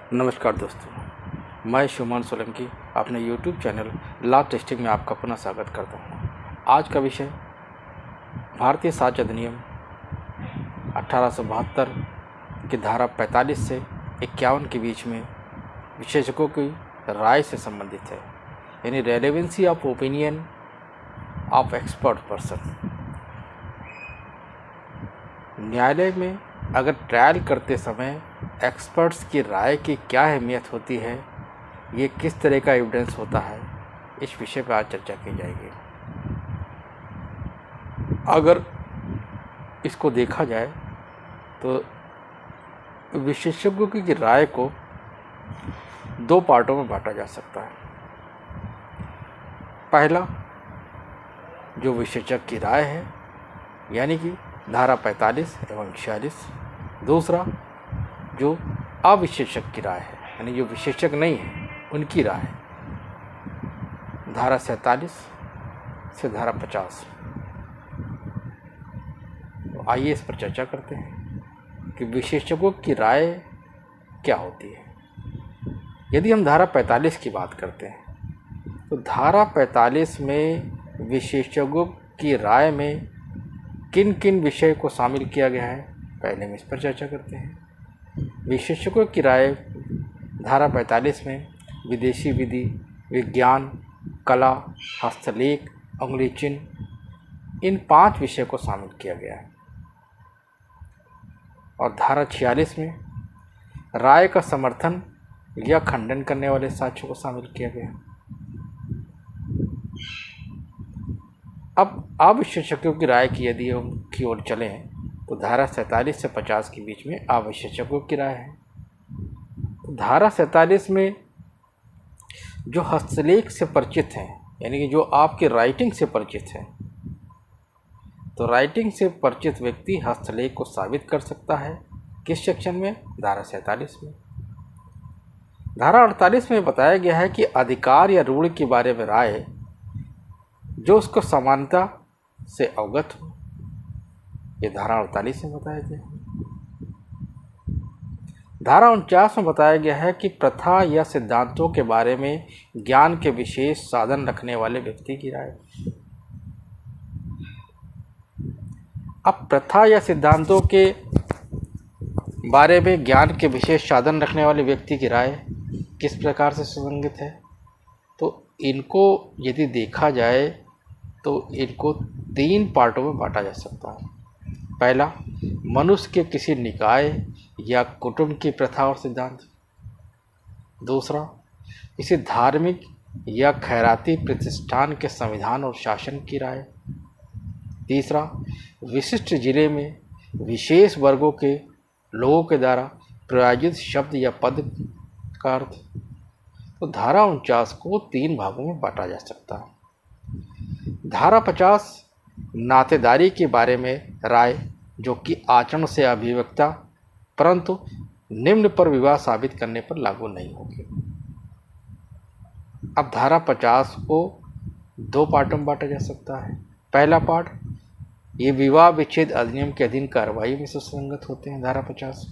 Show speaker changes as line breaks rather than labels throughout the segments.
नमस्कार दोस्तों, मैं शुमान सोलंकी अपने YouTube चैनल लॉ टेस्टिंग में आपका पुनः स्वागत करता हूं। आज का विषय भारतीय साक्ष्य अधिनियम 1872 की धारा 45 से 51 के बीच में विशेषज्ञों की राय से संबंधित है, यानी relevancy of opinion of expert person. न्यायालय में अगर ट्रायल करते समय एक्सपर्ट्स की राय की क्या अहमियत होती है, ये किस तरह का एविडेंस होता है, इस विषय पर आज चर्चा की जाएगी। अगर इसको देखा जाए तो विशेषज्ञों की राय को दो पार्टों में बांटा जा सकता है। पहला, जो विशेषज्ञ की राय है, यानी कि धारा 45 एवं 46। दूसरा, जो अविशेषज्ञ की राय है, यानी जो विशेषज्ञ नहीं है उनकी राय है, धारा 47 से धारा 50। तो आइए इस पर चर्चा करते हैं कि विशेषज्ञों की राय क्या होती है। यदि हम धारा 45 की बात करते हैं तो धारा 45 में विशेषज्ञों की राय में किन किन विषय को शामिल किया गया है, पहले हम इस पर चर्चा करते हैं। विशेषज्ञों की राय धारा 45 में विदेशी विधि, विज्ञान, कला, हस्तलेख, अंगुली चिन्ह, इन 5 विषय को शामिल किया गया है। और धारा 46 में राय का समर्थन या खंडन करने वाले साक्ष्यों को शामिल किया गया है। अब अविशेषज्ञों की राय की यदि हम की ओर चलें तो धारा 47 से 50 के बीच में अविशेषज्ञों की राय है। तो धारा 47 में जो हस्तलेख से परिचित हैं, यानी कि जो आपके राइटिंग से परिचित हैं, तो राइटिंग से परिचित व्यक्ति हस्तलेख को साबित कर सकता है। किस सेक्शन में? धारा 47 में। धारा 48 में बताया गया है कि अधिकार या रूढ़ के बारे में राय जो उसको समानता से अवगत हो, ये धारा 48 में बताया गया है। धारा 49 में बताया गया है कि प्रथा या सिद्धांतों के बारे में ज्ञान के विशेष साधन रखने वाले व्यक्ति की राय। अब प्रथा या सिद्धांतों के बारे में ज्ञान के विशेष साधन रखने वाले व्यक्ति की राय किस प्रकार से सुसंगत है, तो इनको यदि देखा जाए तो इनको 3 पार्टों में बांटा जा सकता है। पहला, मनुष्य के किसी निकाय या कुटुंब की प्रथा और सिद्धांत। दूसरा, किसी धार्मिक या खैराती प्रतिष्ठान के संविधान और शासन की राय। तीसरा, विशिष्ट जिले में विशेष वर्गों के लोगों के द्वारा प्रायोजित शब्द या पद का अर्थ। तो धारा 49 को 3 भागों में बांटा जा सकता है। धारा 50 नातेदारी के बारे में राय, जो कि आचरण से अभिव्यक्ता परंतु निम्न पर विवाह साबित करने पर लागू नहीं होगी। अब धारा 50 को 2 पार्टों में बांटा जा सकता है। पहला पार्ट, ये विवाह विच्छेद अधिनियम के अधीन कार्रवाई में सुसंगत होते हैं, धारा 50।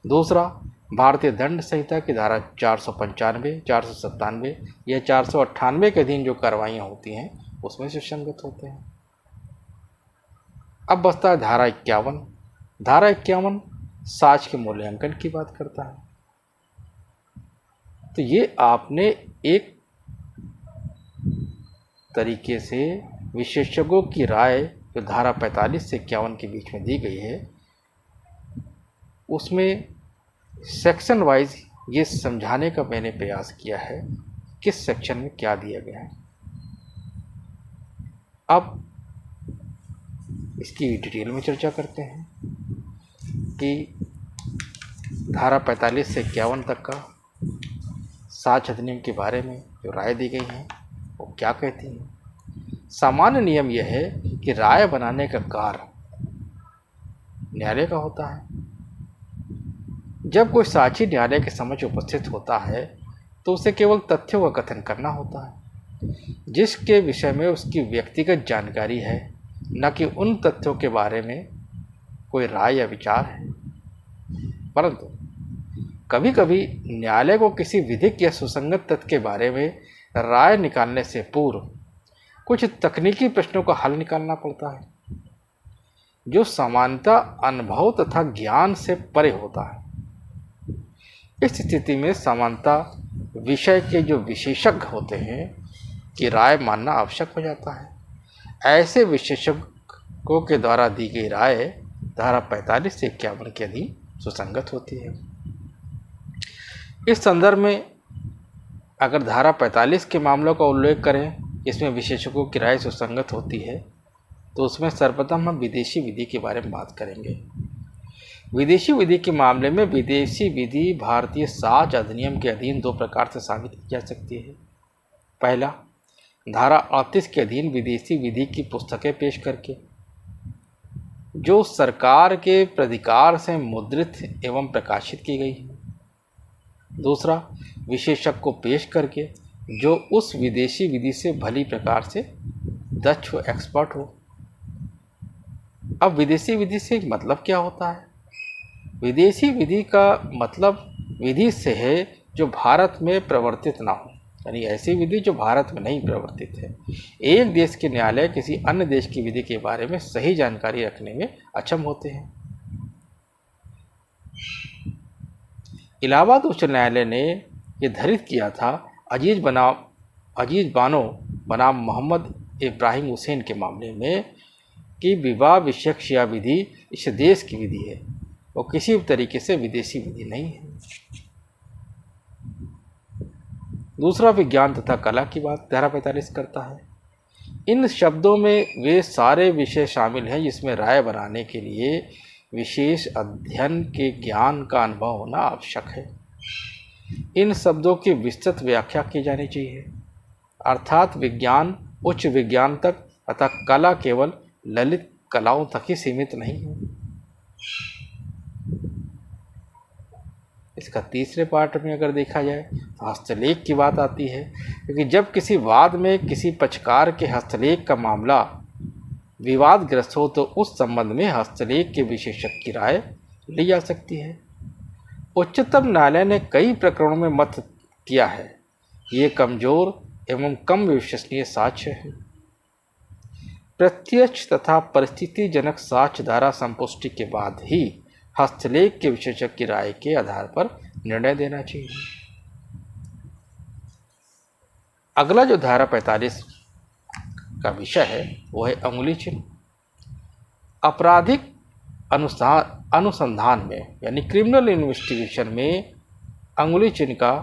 दूसरा, भारतीय दंड संहिता की धारा 495, 497 या 498 के अधीन जो कार्रवाइयाँ होती हैं उसमें सुसंगत होते हैं। अब बचता है धारा 51। धारा 51 साक्ष्य के मूल्यांकन की बात करता है। तो ये आपने एक तरीके से विशेषज्ञों की राय जो धारा 45 से 51 के बीच में दी गई है, उसमें सेक्शन वाइज ये समझाने का मैंने प्रयास किया है किस सेक्शन में क्या दिया गया है। अब इसकी डिटेल में चर्चा करते हैं कि धारा 45 से 51 तक का साक्ष्य अधिनियम के बारे में जो राय दी गई है वो क्या कहती है। सामान्य नियम यह है कि राय बनाने का कार्य न्यायालय का होता है। जब कोई साक्षी न्यायालय के समक्ष उपस्थित होता है तो उसे केवल तथ्यों का कथन करना होता है जिसके विषय में उसकी व्यक्तिगत जानकारी है, न कि उन तथ्यों के बारे में कोई राय या विचार है। परंतु कभी कभी न्यायालय को किसी विधिक या सुसंगत तथ्य के बारे में राय निकालने से पूर्व कुछ तकनीकी प्रश्नों का हल निकालना पड़ता है, जो सामान्यतः अनुभव तथा ज्ञान से परे होता है। इस स्थिति में सामान्यतः विषय के जो विशेषज्ञ होते हैं की राय मानना आवश्यक हो जाता है। ऐसे विशेषज्ञों के द्वारा दी गई राय धारा 45 से 51 के अधीन सुसंगत होती है। इस संदर्भ में अगर धारा 45 के मामलों का उल्लेख करें इसमें विशेषज्ञों की राय सुसंगत होती है, तो उसमें सर्वप्रथम हम विदेशी विधि के बारे में बात करेंगे। विदेशी विधि के मामले में विदेशी विधि भारतीय साक्ष्य अधिनियम के अधीन दो प्रकार से साबित की जा सकती है। पहला, धारा 38 के अधीन विदेशी विधि की पुस्तकें पेश करके, जो सरकार के प्राधिकार से मुद्रित एवं प्रकाशित की गई है। दूसरा, विशेषज्ञ को पेश करके जो उस विदेशी विधि से भली प्रकार से दक्ष हो, एक्सपर्ट हो। अब विदेशी विधि से मतलब क्या होता है? विदेशी विधि का मतलब विधि से है जो भारत में प्रवर्तित ना हो, यानी ऐसी विधि जो भारत में नहीं प्रवर्तित है। एक देश के न्यायालय किसी अन्य देश की विधि के बारे में सही जानकारी रखने में अक्षम होते हैं। इलाहाबाद उच्च न्यायालय ने यह धारित किया था अजीज बानो बनाम मोहम्मद इब्राहिम हुसैन के मामले में कि विवाह विषयक शिया विधि इस देश की विधि है, वो किसी भी तरीके से विदेशी विधि नहीं है। दूसरा, विज्ञान तथा कला की बात धारा 45 करता है। इन शब्दों में वे सारे विषय शामिल हैं जिसमें राय बनाने के लिए विशेष अध्ययन के ज्ञान का अनुभव होना आवश्यक है। इन शब्दों की विस्तृत व्याख्या की जानी चाहिए, अर्थात विज्ञान उच्च विज्ञान तक तथा कला केवल ललित कलाओं तक ही सीमित नहीं है। इसका तीसरे पार्ट में अगर देखा जाए तो हस्तलेख की बात आती है, क्योंकि जब किसी वाद में किसी पक्षकार के हस्तलेख का मामला विवादग्रस्त हो तो उस संबंध में हस्तलेख के विशेषज्ञ की राय ली जा सकती है। उच्चतम न्यायालय ने कई प्रकरणों में मत किया है ये कमजोर एवं कम विश्वसनीय साक्ष्य है। प्रत्यक्ष तथा परिस्थितिजनक साक्ष्य धारा संपुष्टि के बाद ही हस्तलेख के विशेषज्ञ की राय के आधार पर निर्णय देना चाहिए। अगला जो धारा 45 का विषय है वो है अंगुली चिन्ह। आपराधिक अनुसंधान में यानी क्रिमिनल इन्वेस्टिगेशन में अंगुली चिन्ह का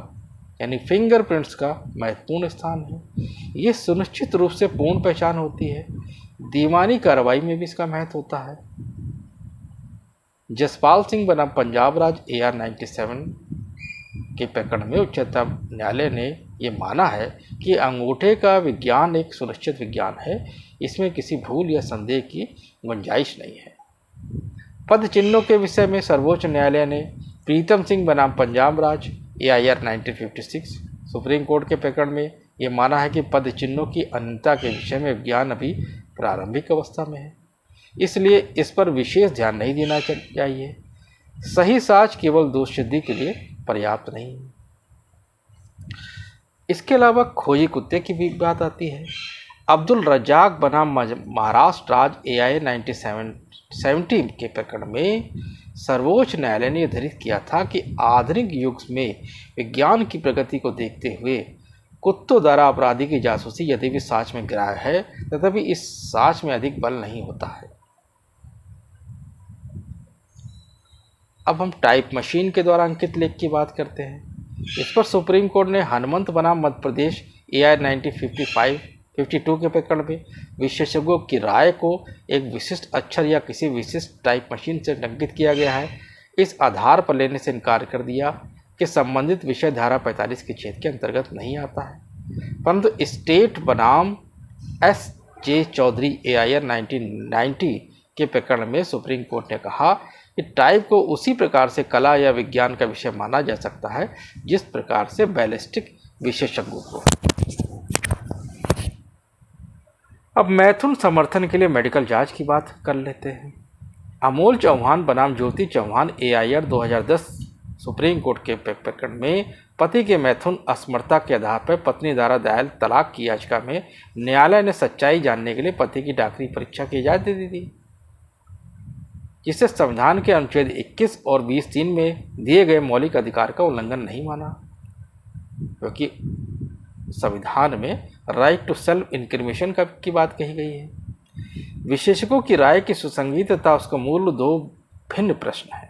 यानी फिंगरप्रिंट्स का महत्वपूर्ण स्थान है। ये सुनिश्चित रूप से पूर्ण पहचान होती है। दीवानी कार्रवाई में भी इसका महत्व होता है। जसपाल सिंह बनाम पंजाब राज्य AR 97 के प्रकरण में उच्चतम न्यायालय ने ये माना है कि अंगूठे का विज्ञान एक सुनिश्चित विज्ञान है, इसमें किसी भूल या संदेह की गुंजाइश नहीं है। पद चिन्हों के विषय में सर्वोच्च न्यायालय ने प्रीतम सिंह बनाम पंजाब राज्य AIR 1956 सुप्रीम कोर्ट के प्रकरण में ये माना है कि पद चिन्हों की अनंतता के विषय में विज्ञान अभी प्रारंभिक अवस्था में है, इसलिए इस पर विशेष ध्यान नहीं देना चाहिए। सही साक्ष्य केवल दोष सिद्धि के लिए पर्याप्त नहीं है। इसके अलावा खोजी कुत्ते की भी बात आती है। अब्दुल रज्जाक बनाम महाराष्ट्र राज्य AIR 1970 के प्रकरण में सर्वोच्च न्यायालय ने निर्धारित किया था कि आधुनिक युग में विज्ञान की प्रगति को देखते हुए कुत्तों द्वारा अपराधी की जासूसी यदि भी साक्ष्य में ग्राह्य है तथापि इस साक्ष्य में अधिक बल नहीं होता है। अब हम टाइप मशीन के द्वारा अंकित लेख की बात करते हैं। इस पर सुप्रीम कोर्ट ने हनुमंत बनाम मध्य प्रदेश AIR 1952 के प्रकरण में विशेषज्ञों की राय को एक विशिष्ट अक्षर या किसी विशिष्ट टाइप मशीन से अंकित किया गया है, इस आधार पर लेने से इनकार कर दिया कि संबंधित विषय धारा 45 के क्षेत्र के अंतर्गत नहीं आता है। परंतु स्टेट बनाम SJ चौधरी AIR 1990 के प्रकरण में सुप्रीम कोर्ट ने कहा कि टाइप को उसी प्रकार से कला या विज्ञान का विषय माना जा सकता है जिस प्रकार से बैलिस्टिक विशेषज्ञों को। अब मैथुन समर्थन के लिए मेडिकल जांच की बात कर लेते हैं। अमोल चौहान बनाम ज्योति चौहान AIR 2010 सुप्रीम कोर्ट के प्रकरण में पति के मैथुन असमर्थता के आधार पर पत्नी द्वारा दायर तलाक की याचिका में न्यायालय ने सच्चाई जानने के लिए पति की डॉक्टरी परीक्षा की इजाजत दे दी थी, जिससे संविधान के अनुच्छेद 21 और 20(3) में दिए गए मौलिक अधिकार का उल्लंघन नहीं माना, क्योंकि संविधान में राइट टू सेल्फ इंक्रिमिनेशन की बात कही गई है। विशेषज्ञों की राय की सुसंगति तथा उसका मूल दो भिन्न प्रश्न है।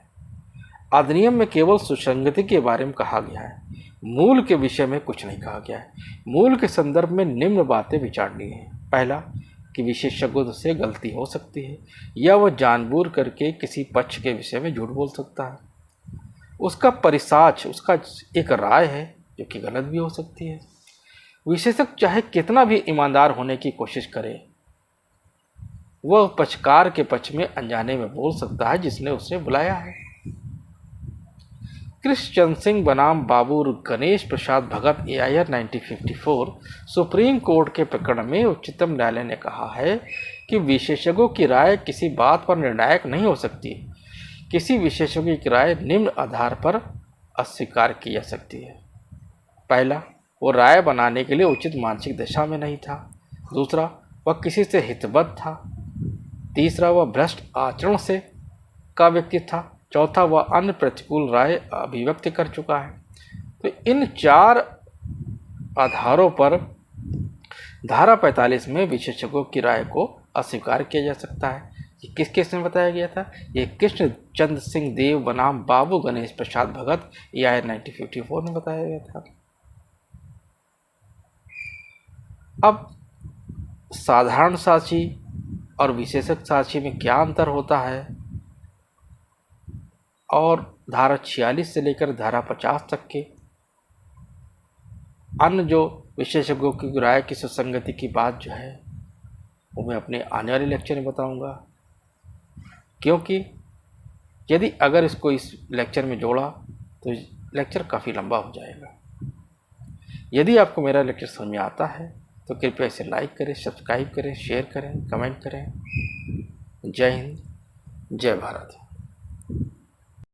अधिनियम में केवल सुसंगति के बारे में कहा गया है, मूल के विषय में कुछ नहीं कहा गया है। मूल के संदर्भ में निम्न बातें विचारणीय है। पहला, कि विशेषज्ञों से गलती हो सकती है या वह जानबूझ करके किसी पक्ष के विषय में झूठ बोल सकता है। उसका परिसाच, उसका एक राय है जो कि गलत भी हो सकती है। विशेषज्ञ चाहे कितना भी ईमानदार होने की कोशिश करे, वह पक्षकार के पक्ष में अनजाने में बोल सकता है जिसने उसे बुलाया है। कृष्णचंद सिंह बनाम बाबू गणेश प्रसाद भगत AIR 1954 सुप्रीम कोर्ट के प्रकरण में उच्चतम न्यायालय ने कहा है कि विशेषज्ञों की राय किसी बात पर निर्णायक नहीं हो सकती। किसी विशेषज्ञ की राय निम्न आधार पर अस्वीकार की जा सकती है। पहला, वो राय बनाने के लिए उचित मानसिक दशा में नहीं था। दूसरा, वह किसी से हितबद्ध था। तीसरा, वह भ्रष्ट आचरण से का व्यक्ति था। चौथा, वह अन्य प्रतिकूल राय अभिव्यक्त कर चुका है। तो इन 4 आधारों पर धारा 45 में विशेषज्ञों की राय को अस्वीकार किया जा सकता है। ये किस केस में बताया गया था? ये कृष्णचंद सिंह देव बनाम बाबू गणेश प्रसाद भगत AIR 1954 में बताया गया था। अब साधारण साक्षी और विशेषज्ञ साक्षी में क्या अंतर होता है, और धारा 46 से लेकर धारा 50 तक के अन्य जो विशेषज्ञों की राय की सुसंगति की बात जो है वो मैं अपने आने वाले लेक्चर में बताऊंगा, क्योंकि यदि अगर इसको इस लेक्चर में जोड़ा तो लेक्चर काफ़ी लंबा हो जाएगा। यदि आपको मेरा लेक्चर समझ में आता है तो कृपया इसे लाइक करें, सब्सक्राइब करें, शेयर करें, कमेंट करें। जय हिंद, जय भारत।